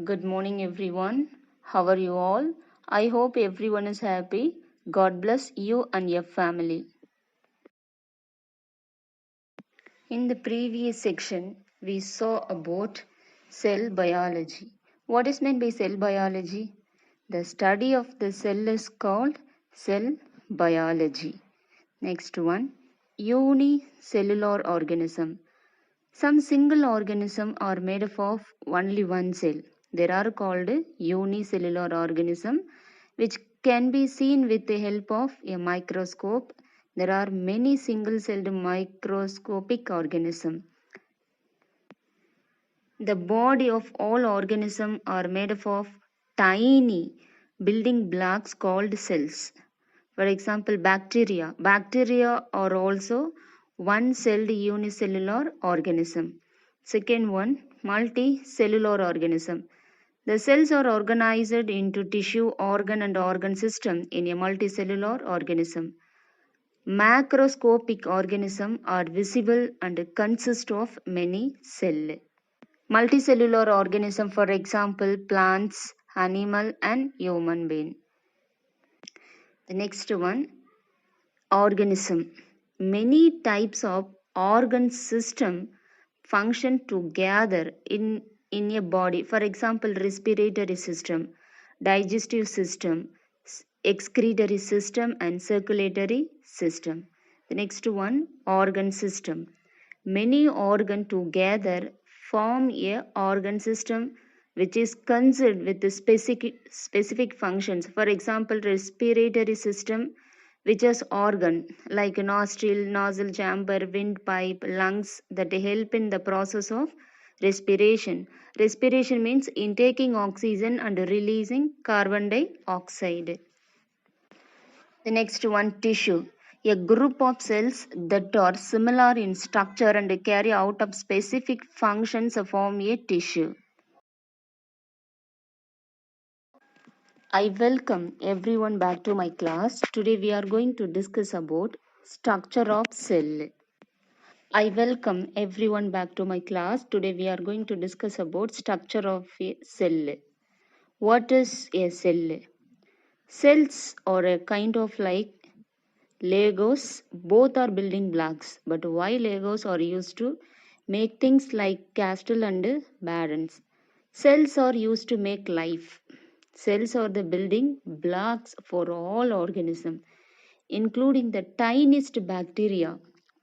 Good morning, everyone. How are you all? I hope everyone is happy. God bless you and your family. In the previous section, we saw about cell biology. What is meant by cell biology? The study of the cell is called cell biology. Next one, unicellular organism. Some single organisms are made up of only one cell. They are called unicellular organism, which can be seen with the help of a microscope. There are many single-celled microscopic organisms. The body of all organisms are made up of tiny building blocks called cells. For example, bacteria. Bacteria are also one-celled unicellular organism. Second one, multicellular organism. The cells are organized into tissue, organ and organ system in a multicellular organism. Macroscopic organisms are visible and consist of many cells. Multicellular organism, for example, plants, animal and human being. The next one, organism. Many types of organ system function together in a body. For example, respiratory system, digestive system, excretory system and circulatory system. The next one, organ system. Many organ together form a organ system which is concerned with the specific functions. For example, respiratory system which has organ like nostril, nasal chamber, windpipe, lungs that help in the process of respiration. Respiration means intaking oxygen and releasing carbon dioxide. The next one, tissue. A group of cells that are similar in structure and carry out of specific functions form a tissue. I welcome everyone back to my class. Today we are going to discuss about structure of cell. I welcome everyone back to my class. Today we are going to discuss about structure of a cell. What is a cell? Cells are a kind of like Legos. Both are building blocks, but why Legos are used to make things like castle and barns? Cells are used to make life. Cells are the building blocks for all organisms, including the tiniest bacteria,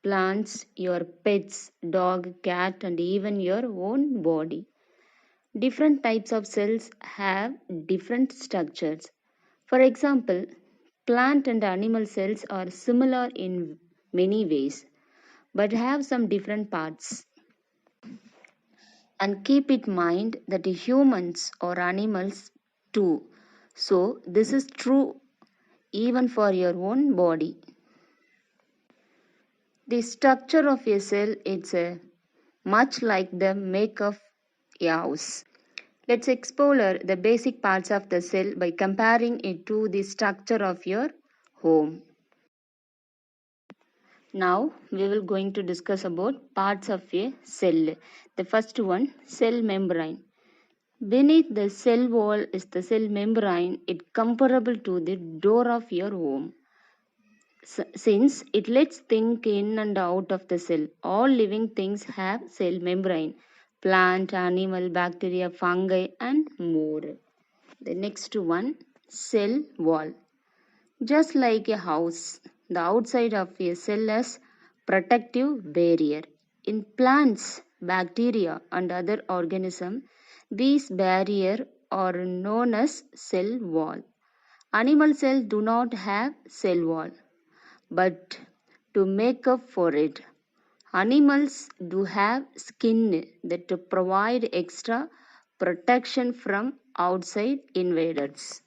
plants, your pets, dog, cat, and even your own body. Different types of cells have different structures. For example, plant and animal cells are similar in many ways but have some different parts. And keep in mind that humans or animals too. So, this is true even for your own body. The structure of a cell is much like the make of a house. Let's explore the basic parts of the cell by comparing it to the structure of your home. Now we will going to discuss about parts of a cell. The first one, cell membrane. Beneath the cell wall is the cell membrane. It comparable to the door of your home. Since it lets things in and out of the cell. All living things have cell membrane. Plant, animal, bacteria, fungi and more. The next one, cell wall. Just like a house, the outside of a cell is protective barrier. In plants, bacteria and other organisms, these barriers are known as cell wall. Animal cells do not have cell wall, but to make up for it, animals do have skin that provide extra protection from outside invaders.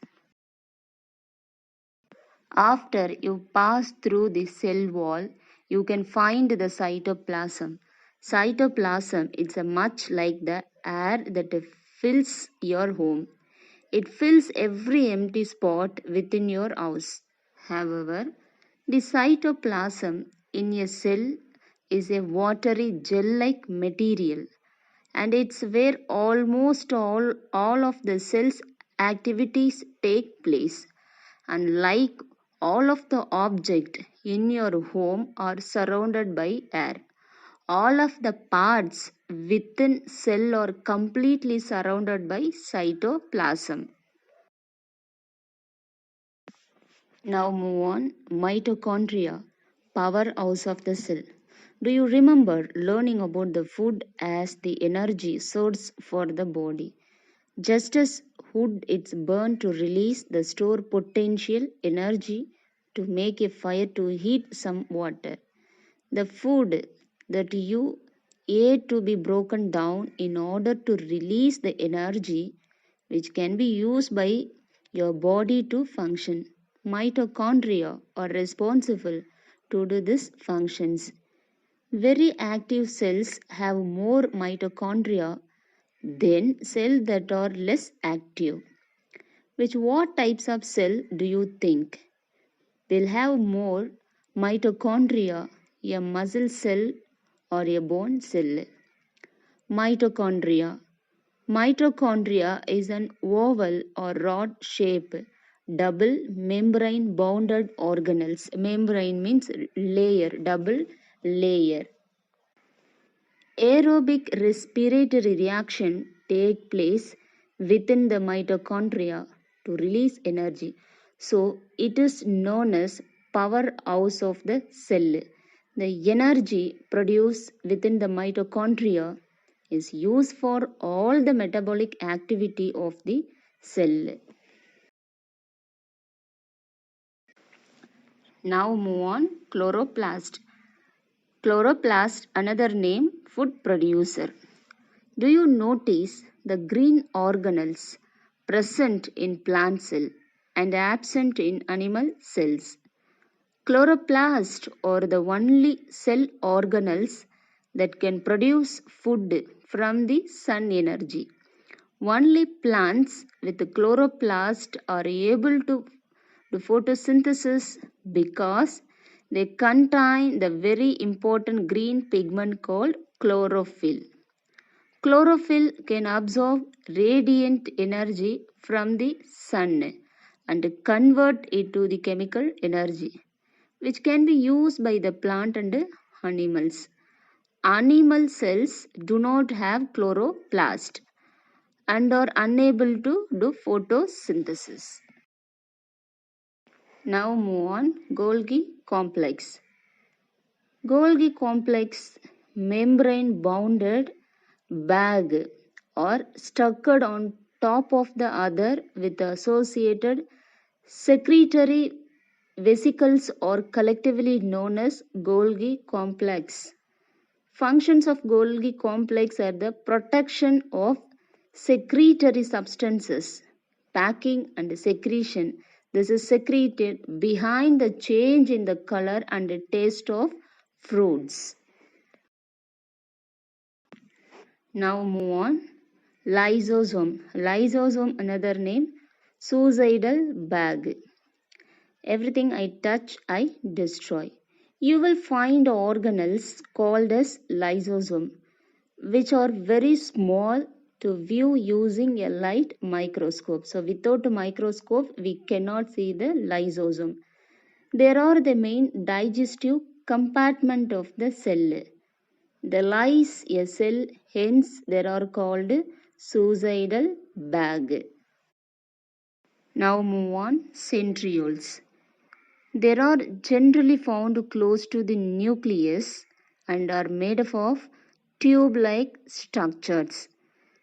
After you pass through the cell wall, you can find the cytoplasm. Cytoplasm is much like the air that fills your home. It fills every empty spot within your house. However, the cytoplasm in a cell is a watery gel-like material. and it's where almost all of the cell's activities take place. And like all of the objects in your home are surrounded by air, all of the parts within cell are completely surrounded by cytoplasm. Now move on. Mitochondria, powerhouse of the cell. Do you remember learning about the food as the energy source for the body? Just as wood it's burned to release the store potential energy to make a fire to heat some water. The food that you ate to be broken down in order to release the energy which can be used by your body to function. Mitochondria are responsible to do these functions. Very active cells have more mitochondria than cells that are less active. Which what types of cell do you think will have more mitochondria, a muscle cell or a bone cell? Mitochondria. Mitochondria is an oval or rod shaped double membrane bounded organelles. Membrane means layer, double layer. Aerobic respiratory reaction take place within the mitochondria to release energy. So it is known as powerhouse of the cell. The energy produced within the mitochondria is used for all the metabolic activity of the cell. Now move on. Chloroplast. Chloroplast, another name, food producer. Do you notice the green organelles present in plant cell and absent in animal cells? Chloroplast are the only cell organelles that can produce food from the sun energy. Only plants with chloroplast are able to do photosynthesis because they contain the very important green pigment called chlorophyll. Chlorophyll can absorb radiant energy from the sun and convert it to the chemical energy, which can be used by the plant and animals. Animal cells do not have chloroplast and are unable to do photosynthesis. Now move on. Golgi complex. Golgi complex, membrane bounded bag or structured on top of the other with associated secretory vesicles or collectively known as Golgi complex. Functions of Golgi complex are the protection of secretory substances, packing and secretion. This is secreted behind the change in the color and taste of fruits. Now move on. Lysosome. Lysosome, another name, suicidal bag. Everything I touch, I destroy. You will find organelles called as lysosome, which are very small to view using a light microscope. So without a microscope, we cannot see the lysosome. They are the main digestive compartment of the cell. The lys a cell, hence they are called suicidal bag. Now move on. Centrioles. They are generally found close to the nucleus and are made up of tube-like structures.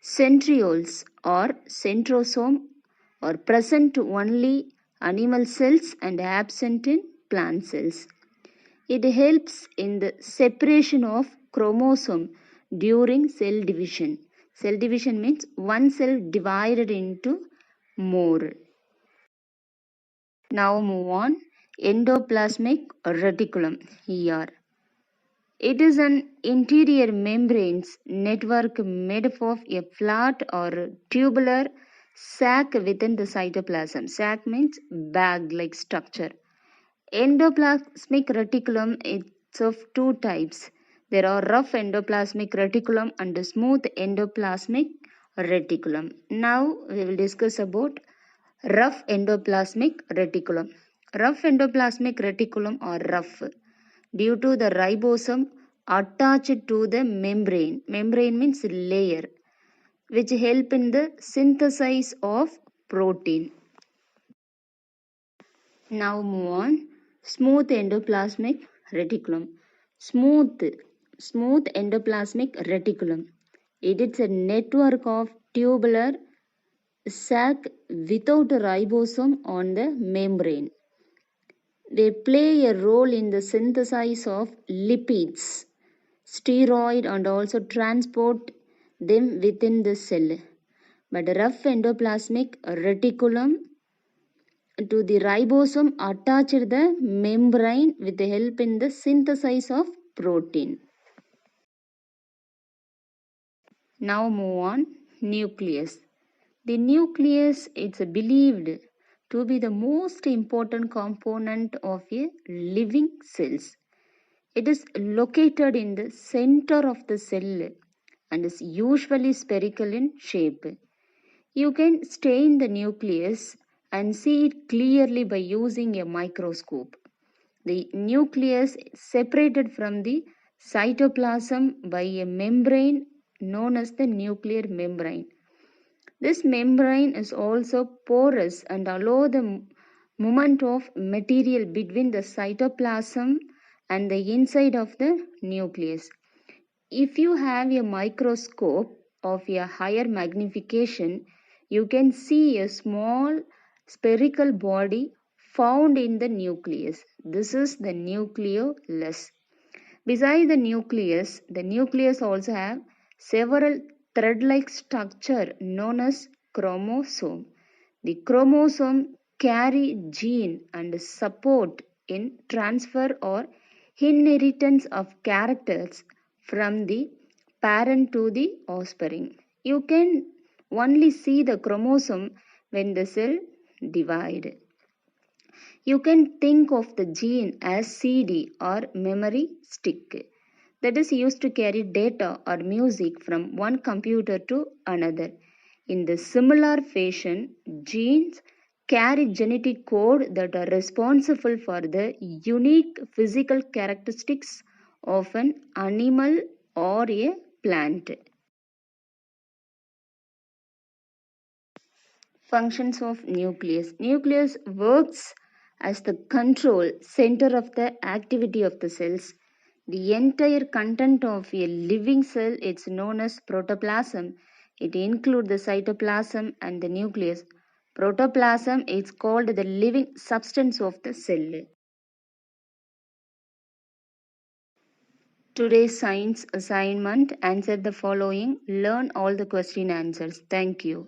Centrioles or centrosome are present only animal cells and absent in plant cells. It helps in the separation of chromosome during cell division. Cell division means one cell divided into more. Now move on. Endoplasmic reticulum here. It is an interior membranes network made up of a flat or tubular sac within the cytoplasm. Sac means bag-like structure. Endoplasmic reticulum is of two types. There are rough endoplasmic reticulum and smooth endoplasmic reticulum. Now we will discuss about rough endoplasmic reticulum. Rough endoplasmic reticulum are rough due to the ribosome attached to the membrane. Membrane means layer, which help in the synthesis of protein. Now move on. Smooth endoplasmic reticulum. Smooth endoplasmic reticulum. It is a network of tubular sac without a ribosome on the membrane. They play a role in the synthesis of lipids, steroid, and also transport them within the cell. But rough endoplasmic reticulum to the ribosome attached the membrane with the help in the synthesis of protein. Now move on. Nucleus. The nucleus is believed to be the most important component of a living cells. It is located in the center of the cell and is usually spherical in shape. You can stain the nucleus and see it clearly by using a microscope. The nucleus is separated from the cytoplasm by a membrane known as the nuclear membrane. This membrane is also porous and allows the movement of material between the cytoplasm and the inside of the nucleus. If you have a microscope of a higher magnification, you can see a small spherical body found in the nucleus. This is the nucleolus. Beside the nucleus also have several thread-like structure known as chromosome. The chromosome carry gene and support in transfer or inheritance of characters from the parent to the offspring. You can only see the chromosome when the cell divide. You can think of the gene as CD or memory stick that is used to carry data or music from one computer to another. In the similar fashion, genes carry genetic code that are responsible for the unique physical characteristics of an animal or a plant. Functions of nucleus. Nucleus works as the control center of the activity of the cells. The entire content of a living cell is known as protoplasm. It includes the cytoplasm and the nucleus. Protoplasm is called the living substance of the cell. Today's science assignment: answer the following. Learn all the question answers. Thank you.